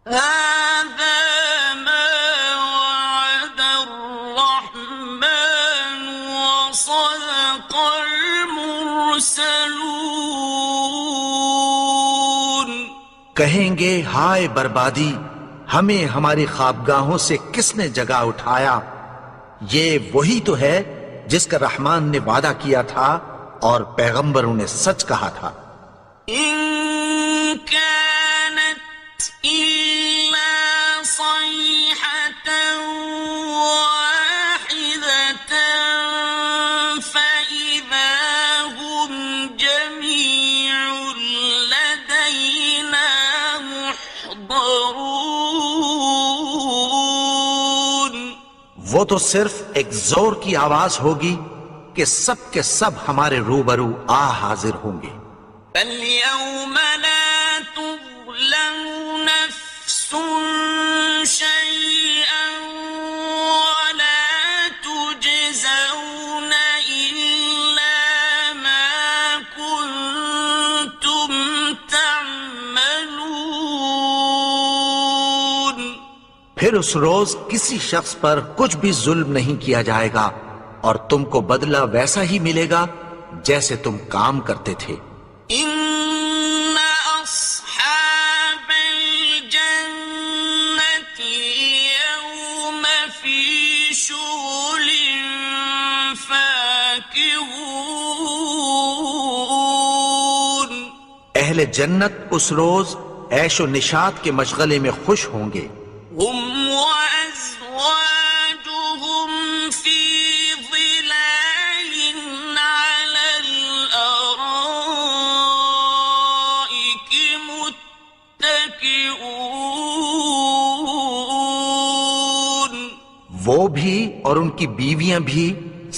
هذا ما وعد الرحمن وصدق المرسلون. کہیں گے ہائے بربادی، ہمیں ہماری خوابگاہوں سے کس نے جگا اٹھایا. یہ وہی تو ہے جس کا رحمان نے وعدہ کیا تھا اور پیغمبروں نے سچ کہا تھا. إن كانت إلا صيحة واحدة فإذا هم جميع لدينا محضرون. وہ تو صرف ایک زور کی آواز ہوگی کہ سب کے سب ہمارے روبرو آ حاضر ہوں گے. فاليوم لا تظلم نفس شيئا ولا تجزون إلا ما كنتم تعملون. پھر اس روز کسی شخص پر کچھ بھی ظلم نہیں کیا جائے گا اور تم کو بدلہ ویسا ہی ملے گا جیسے تم کام کرتے تھے. إن أصحاب الجنة اليوم في شغل فاكهون. اہل جنت اس روز عیش و نشاط کے مشغلے میں خوش ہوں گے. هم وأزواجهم في ظلال على الأرائك متكئون. وہ بھی اور ان کی بیویاں بھی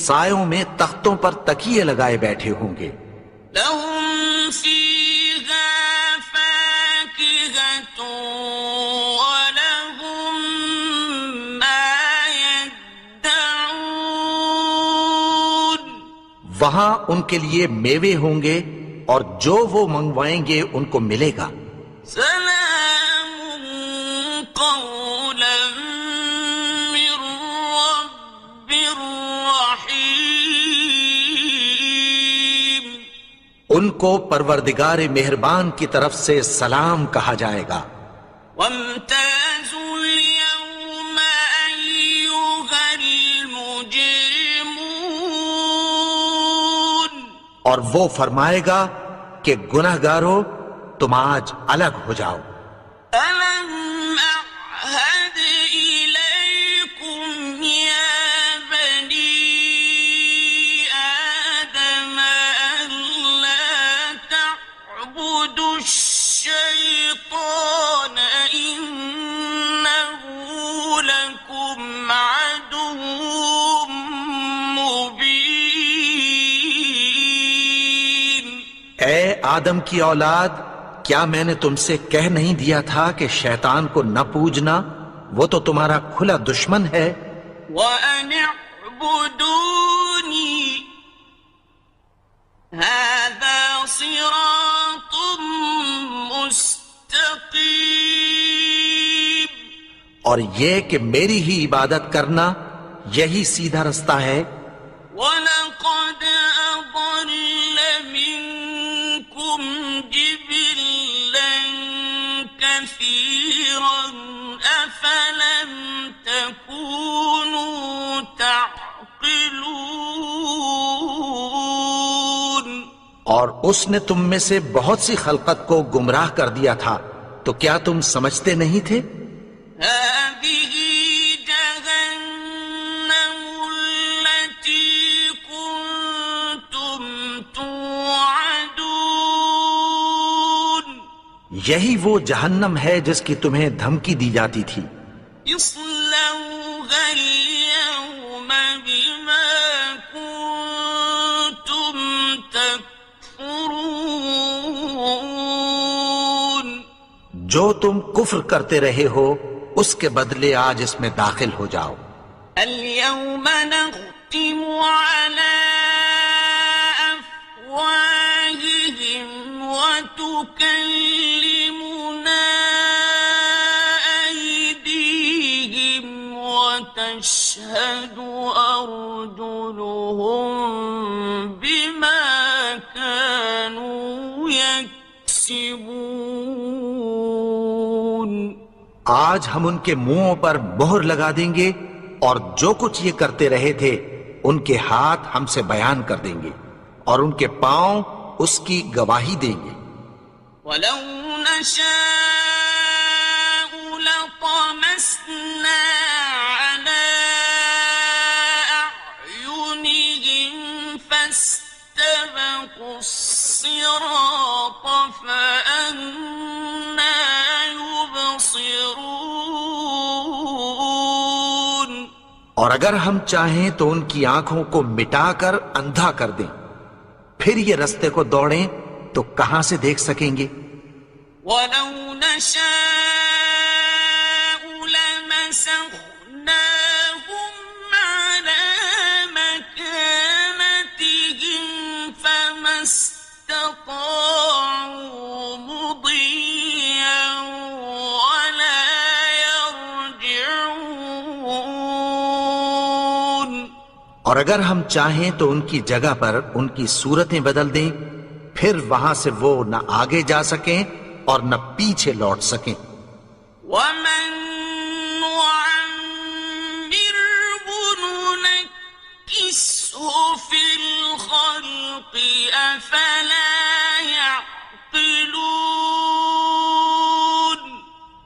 سایوں میں تختوں پر تکیے لگائے بیٹھے ہوں گے. لهم فيها فاكهة ولهم ما يدعون. وہاں ان کے لیے میوے ہوں گے اور جو وہ منگوائیں گے ان کو ملے گا. سلام قولا من رب رحيم. ان کو پروردگار مہربان کی طرف سے سلام کہا جائے گا. وامتازوا اليوم أيها المجرمون. اور وہ فرمائے گا کہ گنہگارو تم آج الگ ہو جاؤ. ألم أعهد إليكم يا بني آدم ألا تعبدوا الشيطان إنه لكم عدو مبين. اے آدم کی اولاد، کیا میں نے تم سے کہہ نہیں دیا تھا کہ شیطان کو نہ پوجنا، وہ تو تمہارا کھلا دشمن ہے. وأن اعبدوني هذا صراط مستقيم اور یہ کہ میری ہی عبادت کرنا یہی سیدھا رستہ ہے. وَلَقَدْ أَضَلَّ مِنكُمْ جِبِلًّا كَثِيرًا أَفَلَمْ تَكُونُوا تَعْقِلُونَ اور اس نے تم میں سے بہت سی خلقت کو گمراہ کر دیا تھا، تو کیا تم سمجھتے نہیں تھے؟ هذه جهنم التي كنتم توعدون یہی وہ جہنم ہے جس کی تمہیں دھمکی دی جاتی تھی. اصلوها اليوم بما كنتم تكفرون جو تم کفر کرتے رہے ہو اس کے بدلے آج اس میں داخل ہو جاؤ. اليوم نختم على أفواههم وتكلمنا أيديهم وتشهد أرجلهم بما كانوا يكسبون آج ہم ان کے منہوں پر مہر لگا دیں گے اور جو کچھ یہ کرتے رہے تھے ان کے ہاتھ ہم سے بیان کر دیں گے اور ان کے پاؤں اس کی گواہی دیں گے. ولو نشاء لطمسنا على أعينهم فاستبقوا الصراط فأنى يبصرون اور اگر ہم چاہیں تو ان کی آنکھوں کو مٹا کر اندھا کر دیں، پھر یہ رستے کو دوڑیں تو کہاں سے دیکھ سکیں گے؟ ولو نشاء لمسخناهم على مكانتهم فما استطاعوا مضيا ولا يرجعون اور اگر ہم چاہیں تو ان کی جگہ پر ان کی صورتیں بدل دیں، پھر وہاں سے وہ نہ آگے جا سکیں اور نہ پیچھے لوٹ سکیں. ومن نعمره ننكسه في الخلق أفلا يعقلون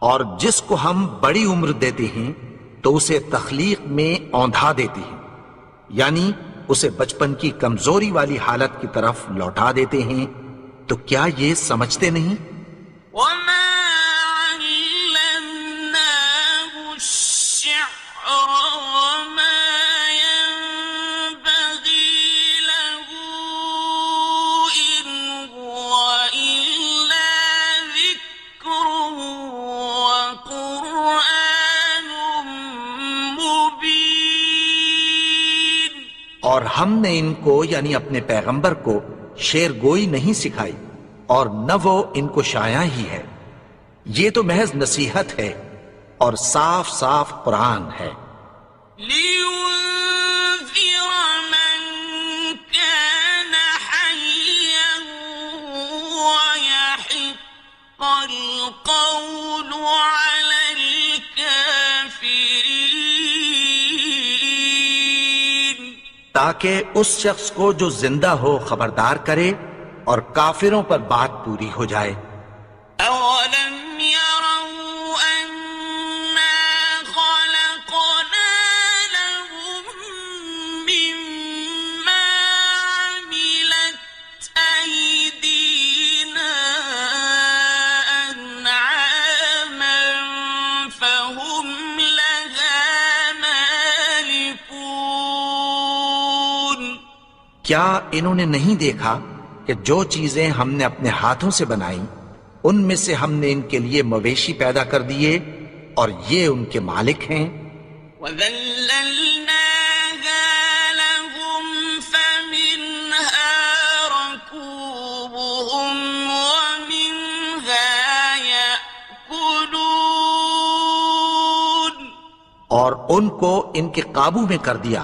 اور جس کو ہم بڑی عمر دیتے ہیں تو اسے تخلیق میں اوندھا دیتے ہیں، یعنی اسے بچپن کی کمزوری والی حالت کی طرف لوٹا دیتے ہیں. تو کیا یہ سمجھتے نہیں؟ وما علمناه الشعر وما ينبغي له إن هو إلا ذكر وقرآن مبين اور ہم نے ان کو یعنی اپنے پیغمبر کو شعر گوئی نہیں سکھائی اور نہ وہ ان کو شایع ہی ہے، یہ تو محض نصیحت ہے اور صاف صاف قرآن ہے. لينذر من كان حيا ويحق القول على الكافرين تاکہ اس شخص کو جو زندہ ہو خبردار کرے اور کافروں پر بات پوری ہو جائے. أولم يروا أنا خلقنا لهم مما عملت أيدينا أنعاما فهم لها مالكون کیا انہوں نے نہیں دیکھا کہ جو چیزیں ہم نے اپنے ہاتھوں سے بنائیں ان میں سے ہم نے ان کے لیے مویشی پیدا کر دیے اور یہ ان کے مالک ہیں. وَذَلَّلْنَاهَا لَهُمْ فَمِنْهَا رَكُوبُهُمْ وَمِنْهَا اور ان کو ان کے قابو میں کر دیا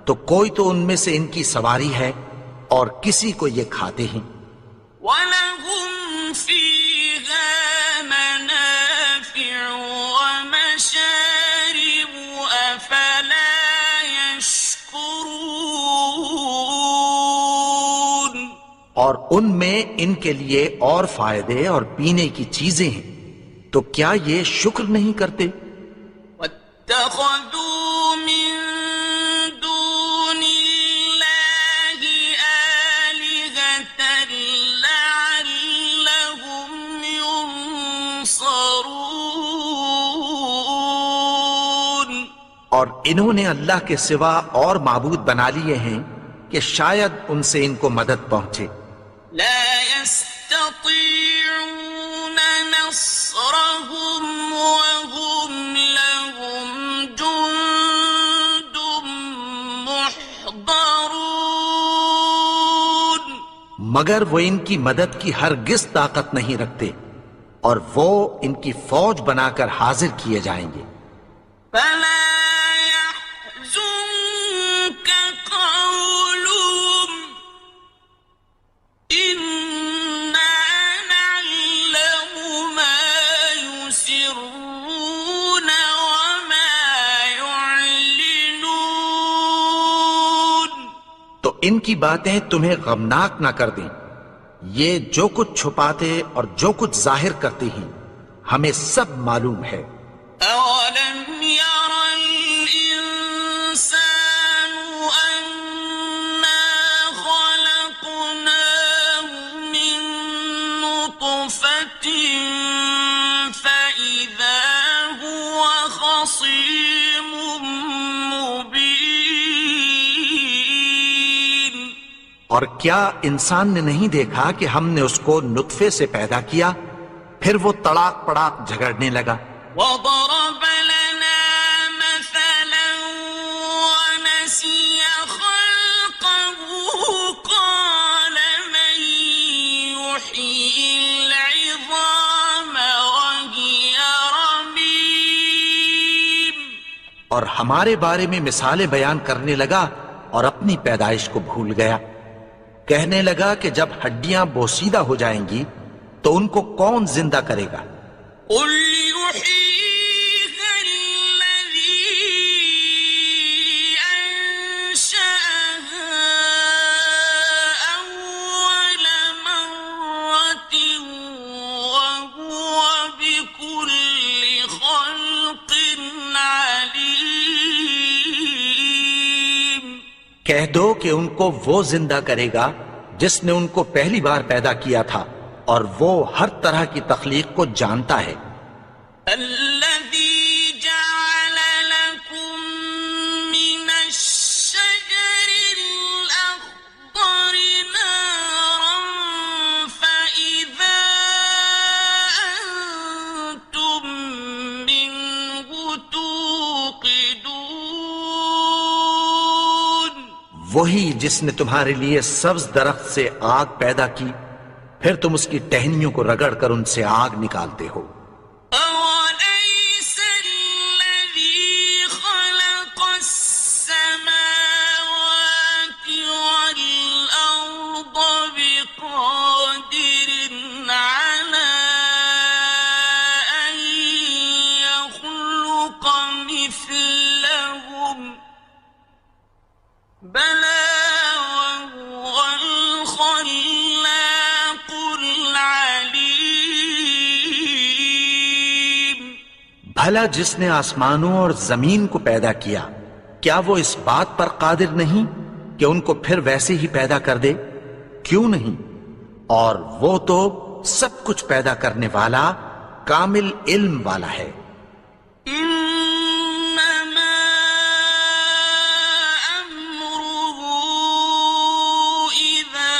تو کوئی تو ان میں سے ان کی سواری ہے اور کسی کو یہ کھاتے ہیں. وَلَهُمْ فِيهَا مَنَافِعُ وَمَشَارِبُ أَفَلَا يَشْكُرُونَ. اور ان میں ان کے لیے اور فائدے اور پینے کی چیزیں ہیں، تو کیا یہ شکر نہیں کرتے؟ وَاتَّخَذُوا مِن دُونِ اللَّهِ آلِهَةً لَعَلَّهُمْ يُنصَرُونَ. اور انہوں نے اللہ کے سوا اور معبود بنا لیے ہیں کہ شاید ان سے ان کو مدد پہنچے. لا يستطيعون نصرهم وهم لهم جند محضرون. مگر وہ ان کی مدد کی ہرگز طاقت نہیں رکھتے اور وہ ان کی فوج بنا کر حاضر کیے جائیں گے. فلا يحزنك قولهم إنا نعلم ما يسرون وما يعلنون. تو ان کی باتیں تمہیں غمناک نہ کر دیں. یہ جو کچھ چھپاتے اور جو کچھ ظاہر کرتے ہیں ہمیں سب معلوم ہے. أولم ير الإنسان أنا خلقناه من نطفة فإذا هو خصيم مبين. اور کیا انسان نے نہیں دیکھا کہ ہم نے اس کو نطفے سے پیدا کیا پھر وہ تڑاک پڑاک جھگڑنے لگا. وضرب لنا مثلا ونسي خلقه قال من يحيي العظام وهي رميم. اور ہمارے بارے میں مثالیں بیان کرنے لگا اور اپنی پیدائش کو بھول گیا. کہنے لگا کہ جب ہڈیاں بوسیدہ ہو جائیں گی تو ان کو کون زندہ کرے گا؟ قل يحييها الذي أنشأها أول مرة وهو بكل خلق عليم. کہہ دو کہ ان کو وہ زندہ کرے گا جس نے ان کو پہلی بار پیدا کیا تھا اور وہ ہر طرح کی تخلیق کو جانتا ہے. الذي جعل لكم من الشجر الأخضر نارا فإذا أنتم منه توقدون. وہی جس نے تمہارے لیے سبز درخت سے آگ پیدا کی پھر تم اس کی ٹہنیوں کو رگڑ کر ان سے آگ نکالتے ہو. أوليس الذي خلق السماوات والأرض بقادر على أن يخلق مثلهم بلى وهو الخلاق العليم. بھلا جس نے آسمانوں اور زمین کو پیدا کیا کیا وہ اس بات پر قادر نہیں کہ ان کو پھر ویسے ہی پیدا کر دے؟ کیوں نہیں؟ اور وہ تو سب کچھ پیدا کرنے والا کامل علم والا ہے. إنما أمره إذا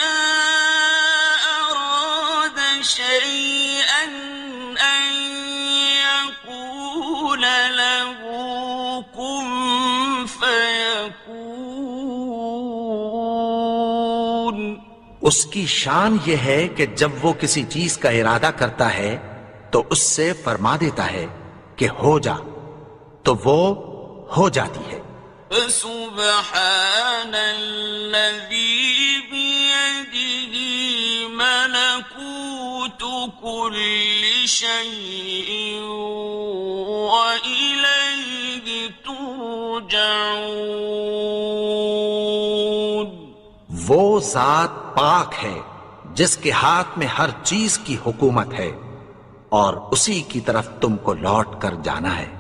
أراد شيئا أن يقول له كن فيكون. اس کی شان یہ ہے کہ جب وہ کسی چیز کا ارادہ کرتا ہے تو اس سے فرما دیتا ہے کہ ہو جا، تو وہ ہو جاتی ہے۔ فسبحان الذي بيده ملكوت كل شيء وإليه ترجعون۔ وہ ذات پاک ہے جس کے ہاتھ میں ہر چیز کی حکومت ہے اور اسی کی طرف تم کو لوٹ کر جانا ہے۔